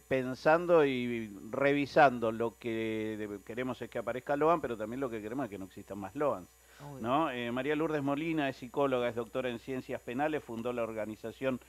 pensando y revisando lo que queremos es que aparezca Loan, pero también lo que queremos es que no existan más Loans. Obvio. ¿No? María Lourdes Molina es psicóloga, es doctora en ciencias penales, fundó la organización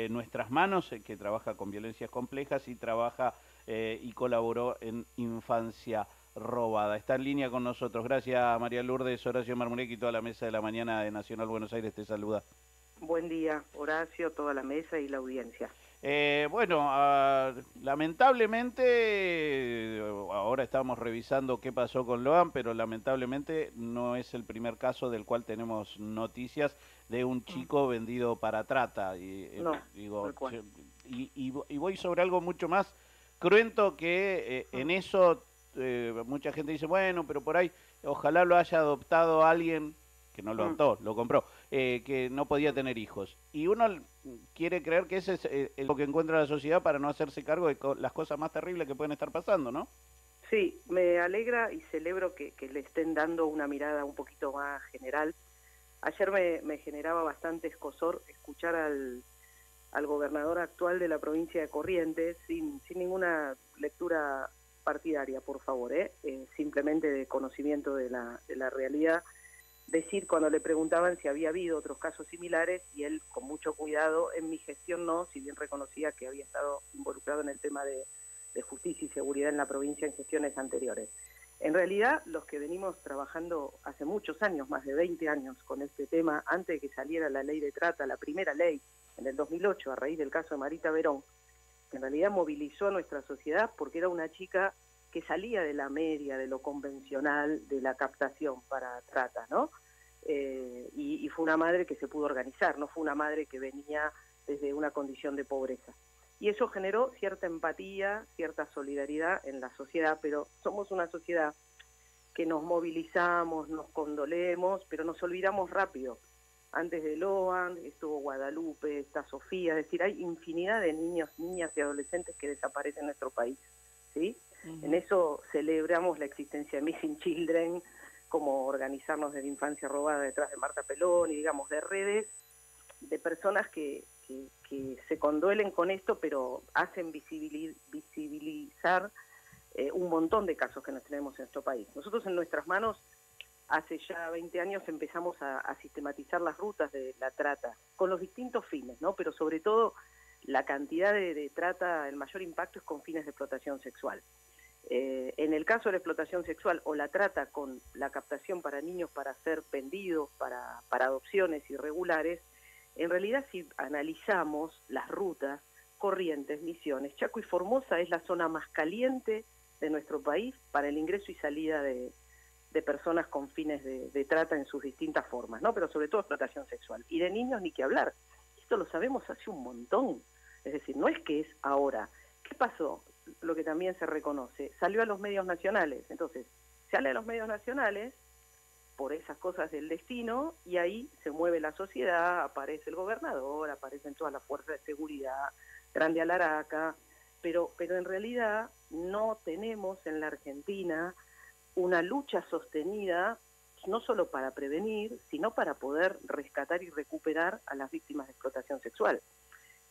Nuestras Manos, que trabaja con violencias complejas y trabaja y colaboró en Infancia Robada. Está en línea con nosotros. Gracias, María Lourdes. Horacio Marmunek y toda la mesa de la mañana de Nacional Buenos Aires te saluda. Buen día, Horacio, toda la mesa y la audiencia. Bueno, lamentablemente, ahora estamos revisando qué pasó con Loan, pero lamentablemente no es el primer caso del cual tenemos noticias de un Mm. chico vendido para trata. Y, No, digo, tal cual. y voy sobre algo mucho más cruento que en Mm, eso mucha gente dice, bueno, pero por ahí ojalá lo haya adoptado alguien que no lo mm, adoptó, lo compró, que no podía mm. tener hijos. Y uno quiere creer que ese es lo que encuentra la sociedad para no hacerse cargo de las cosas más terribles que pueden estar pasando, ¿no? Sí, me alegra y celebro que le estén dando una mirada un poquito más general. Ayer me generaba bastante escozor escuchar al gobernador actual de la provincia de Corrientes, sin ninguna lectura partidaria, por favor, simplemente de conocimiento de la realidad, decir cuando le preguntaban si había habido otros casos similares y él con mucho cuidado, en mi gestión no, si bien reconocía que había estado involucrado en el tema de justicia y seguridad en la provincia en gestiones anteriores. En realidad, los que venimos trabajando hace muchos años, más de 20 años con este tema, antes de que saliera la ley de trata, la primera ley en el 2008, a raíz del caso de Marita Verón, que en realidad movilizó a nuestra sociedad porque era una chica que salía de la media, de lo convencional, de la captación para trata, ¿no? Y fue una madre que se pudo organizar, no fue una madre que venía desde una condición de pobreza. Y eso generó cierta empatía, cierta solidaridad en la sociedad, pero somos una sociedad que nos movilizamos, nos condolemos, pero nos olvidamos rápido. Antes de Loan estuvo Guadalupe, está Sofía, es decir, hay infinidad de niños, niñas y adolescentes que desaparecen en nuestro país, ¿sí? En Ujú. eso celebramos la existencia de Missing Children, como organizarnos de la infancia robada detrás de Marta Pelón, y digamos, de redes de personas que se conduelen con esto, pero hacen visibilizar un montón de casos que nos tenemos en nuestro país. Nosotros en Nuestras Manos hace ya 20 años empezamos a sistematizar las rutas de la trata, con los distintos fines, ¿no? Pero sobre todo la cantidad de trata, el mayor impacto es con fines de explotación sexual. En el caso de la explotación sexual o la trata con la captación para niños para ser vendidos, para adopciones irregulares, en realidad si analizamos las rutas, Corrientes, Misiones, Chaco y Formosa es la zona más caliente de nuestro país para el ingreso y salida de personas con fines de trata en sus distintas formas, ¿no? Pero sobre todo explotación sexual. Y de niños ni que hablar. Esto lo sabemos hace un montón. Es decir, no es que es ahora. ¿Qué pasó? Lo que también se reconoce. Salió a los medios nacionales. Entonces, sale a los medios nacionales por esas cosas del destino y ahí se mueve la sociedad, aparece el gobernador, aparecen todas las fuerzas de seguridad, Grande Alaraca, pero en realidad no tenemos en la Argentina una lucha sostenida no solo para prevenir, sino para poder rescatar y recuperar a las víctimas de explotación sexual.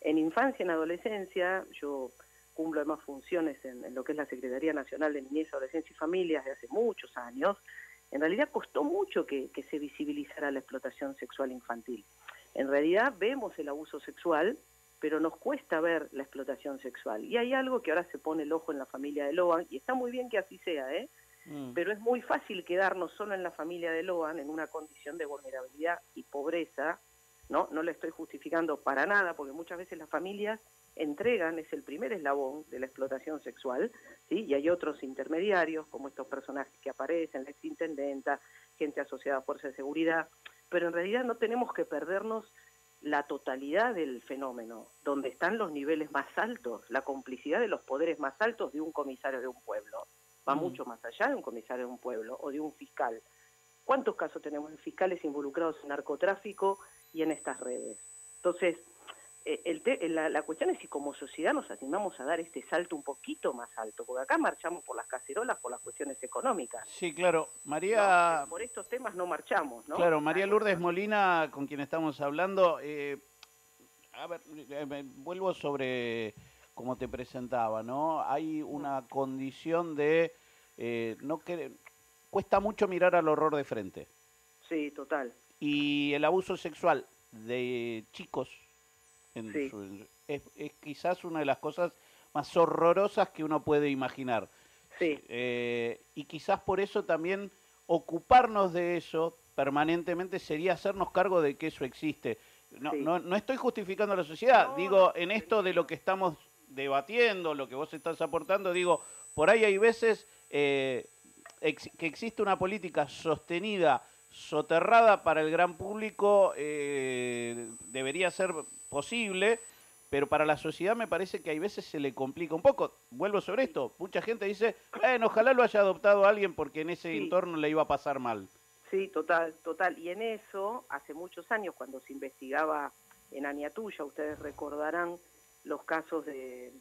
En infancia y en adolescencia, yo cumplo además funciones en lo que es la Secretaría Nacional de Niñez, Adolescencia y Familias de hace muchos años. En realidad costó mucho que se visibilizara la explotación sexual infantil. En realidad vemos el abuso sexual, pero nos cuesta ver la explotación sexual. Y hay algo que ahora se pone el ojo en la familia de Loan, y está muy bien que así sea, Mm. pero es muy fácil quedarnos solo en la familia de Loan en una condición de vulnerabilidad y pobreza, ¿no? No le estoy justificando para nada, porque muchas veces las familias entregan, es el primer eslabón de la explotación sexual, ¿sí? Y hay otros intermediarios, como estos personajes que aparecen, la exintendenta, gente asociada a fuerzas de seguridad, pero en realidad no tenemos que perdernos la totalidad del fenómeno, donde están los niveles más altos, la complicidad de los poderes más altos de un comisario de un pueblo. Va Mm. mucho más allá de un comisario de un pueblo o de un fiscal. ¿Cuántos casos tenemos de fiscales involucrados en narcotráfico y en estas redes? Entonces, la cuestión es si como sociedad nos animamos a dar este salto un poquito más alto, porque acá marchamos por las cacerolas, por las cuestiones económicas, Sí, claro. ¿no? Pero María, por estos temas no marchamos, ¿no? claro, La María Lourdes cuestión... Molina, con quien estamos hablando, a ver, vuelvo sobre como te presentaba, ¿no? Hay una condición de no que cuesta mucho mirar al horror de frente. Sí, total. Y el abuso sexual de chicos Sí, es quizás una de las cosas más horrorosas que uno puede imaginar. sí, Y quizás por eso también ocuparnos de eso permanentemente sería hacernos cargo de que eso existe. sí. No estoy justificando a la sociedad, No, digo, no, en esto de buenísimo. lo que estamos debatiendo, lo que vos estás aportando, digo, por ahí hay veces que existe una política sostenida, soterrada para el gran público, debería ser posible, pero para la sociedad me parece que hay veces se le complica un poco. Vuelvo sobre Sí, esto, mucha gente dice, bueno, ojalá lo haya adoptado alguien porque en ese sí, entorno le iba a pasar mal. sí, total, total. Y en eso, hace muchos años, cuando se investigaba en Aniatuya, ustedes recordarán los casos de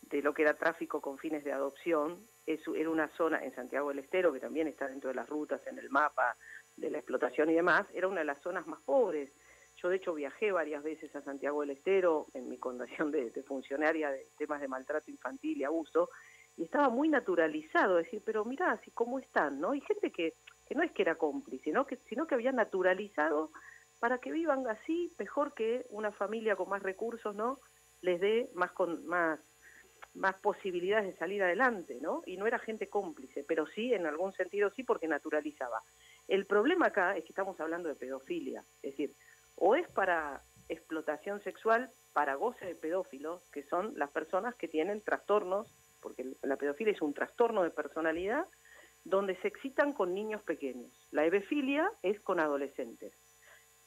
lo que era tráfico con fines de adopción. Era una zona en Santiago del Estero, que también está dentro de las rutas en el mapa de la explotación y demás, era una de las zonas más pobres. Yo, de hecho, viajé varias veces a Santiago del Estero en mi condición de funcionaria de temas de maltrato infantil y abuso, y estaba muy naturalizado, decir, pero mirá, así cómo están, ¿no? Y gente que no es que era cómplice, ¿no? Sino que había naturalizado para que vivan así, mejor que una familia con más recursos, ¿no? Les dé más posibilidades de salir adelante, ¿no? Y no era gente cómplice, pero sí, en algún sentido sí, porque naturalizaba. El problema acá es que estamos hablando de pedofilia, es decir, o es para explotación sexual, para goce de pedófilos, que son las personas que tienen trastornos, porque la pedofilia es un trastorno de personalidad, donde se excitan con niños pequeños. La hebefilia es con adolescentes.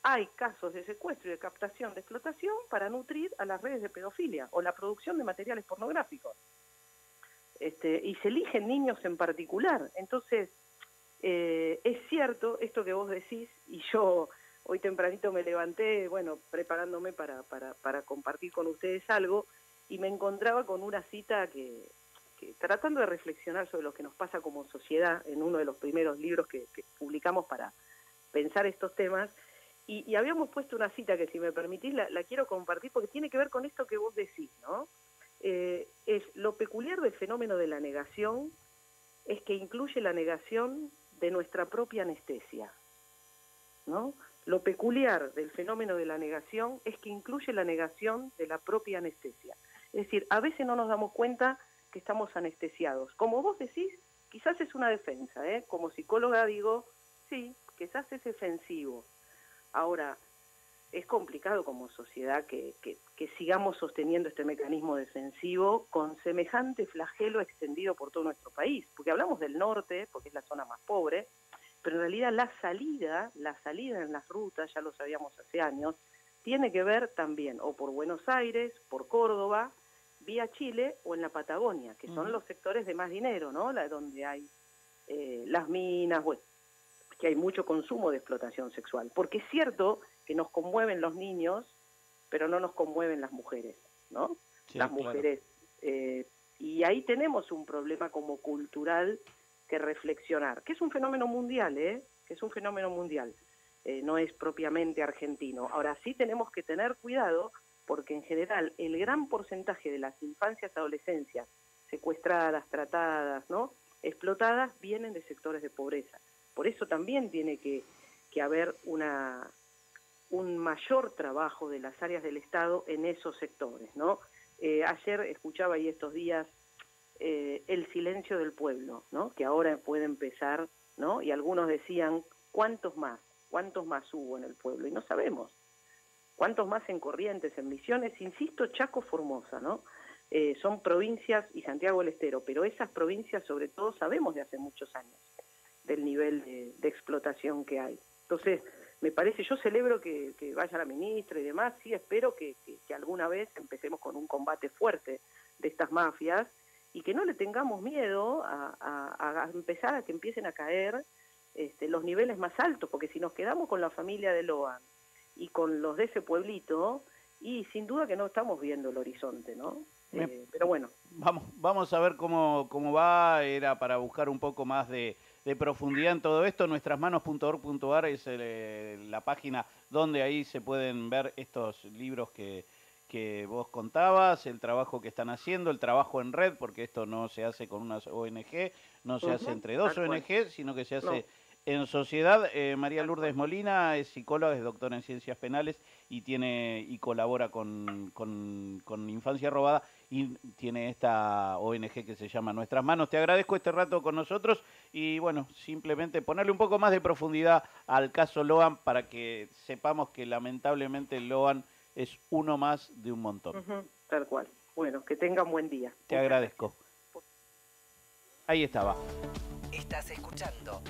Hay casos de secuestro y de captación de explotación para nutrir a las redes de pedofilia o la producción de materiales pornográficos. Y se eligen niños en particular. Entonces, es cierto esto que vos decís, y yo hoy tempranito me levanté, bueno, preparándome para compartir con ustedes algo, y me encontraba con una cita que tratando de reflexionar sobre lo que nos pasa como sociedad, en uno de los primeros libros que publicamos para pensar estos temas, y habíamos puesto una cita que, si me permitís, la quiero compartir porque tiene que ver con esto que vos decís, ¿no? Es lo peculiar del fenómeno de la negación, es que incluye la negación de nuestra propia anestesia, ¿no? Lo peculiar del fenómeno de la negación es que incluye la negación de la propia anestesia. Es decir, a veces no nos damos cuenta que estamos anestesiados. Como vos decís, quizás es una defensa, ¿eh? Como psicóloga digo, sí, quizás es defensivo. Ahora, es complicado como sociedad que sigamos sosteniendo este mecanismo defensivo con semejante flagelo extendido por todo nuestro país, porque hablamos del norte, porque es la zona más pobre, pero en realidad la salida en las rutas, ya lo sabíamos hace años, tiene que ver también o por Buenos Aires, por Córdoba, vía Chile o en la Patagonia, que son los sectores de más dinero, ¿no? Donde hay las minas, bueno, que hay mucho consumo de explotación sexual, porque es cierto que nos conmueven los niños, pero no nos conmueven las mujeres, ¿no? Las Sí, claro. mujeres. Y ahí tenemos un problema como cultural que reflexionar, que es un fenómeno mundial, que es un fenómeno mundial, no es propiamente argentino. Ahora sí tenemos que tener cuidado porque en general el gran porcentaje de las infancias y adolescencias secuestradas, tratadas, ¿no? Explotadas, vienen de sectores de pobreza. Por eso también tiene que haber un mayor trabajo de las áreas del Estado en esos sectores, ¿no? Ayer escuchaba y estos días el silencio del pueblo, ¿no? Que ahora puede empezar, ¿no? Y algunos decían, ¿cuántos más? ¿Cuántos más hubo en el pueblo? Y no sabemos. ¿Cuántos más en Corrientes, en Misiones? Insisto, Chaco, Formosa, ¿no? Son provincias y Santiago del Estero, pero esas provincias sobre todo sabemos de hace muchos años del nivel de explotación que hay. Entonces, me parece, yo celebro que vaya la ministra y demás, sí espero que alguna vez empecemos con un combate fuerte de estas mafias y que no le tengamos miedo a empezar a que empiecen a caer los niveles más altos, porque si nos quedamos con la familia de Loan y con los de ese pueblito, y sin duda que no estamos viendo el horizonte, ¿no? Me, Pero bueno. vamos a ver cómo va, era para buscar un poco más de profundidad en todo esto. Nuestrasmanos.org.ar es la página donde ahí se pueden ver estos libros que que vos contabas, el trabajo que están haciendo, el trabajo en red, porque esto no se hace con una ONG, no se hace entre dos tal cual. ONG, sino que se No, hace en sociedad. María tal Lourdes cual. Molina es psicóloga, es doctora en ciencias penales y colabora con Infancia Robada y tiene esta ONG que se llama Nuestras Manos. Te agradezco este rato con nosotros y bueno, simplemente ponerle un poco más de profundidad al caso Loan para que sepamos que lamentablemente Loan es uno más de un montón. Tal cual. Bueno, que tengan buen día. Te Muchas agradezco. gracias. Ahí estaba. Estás escuchando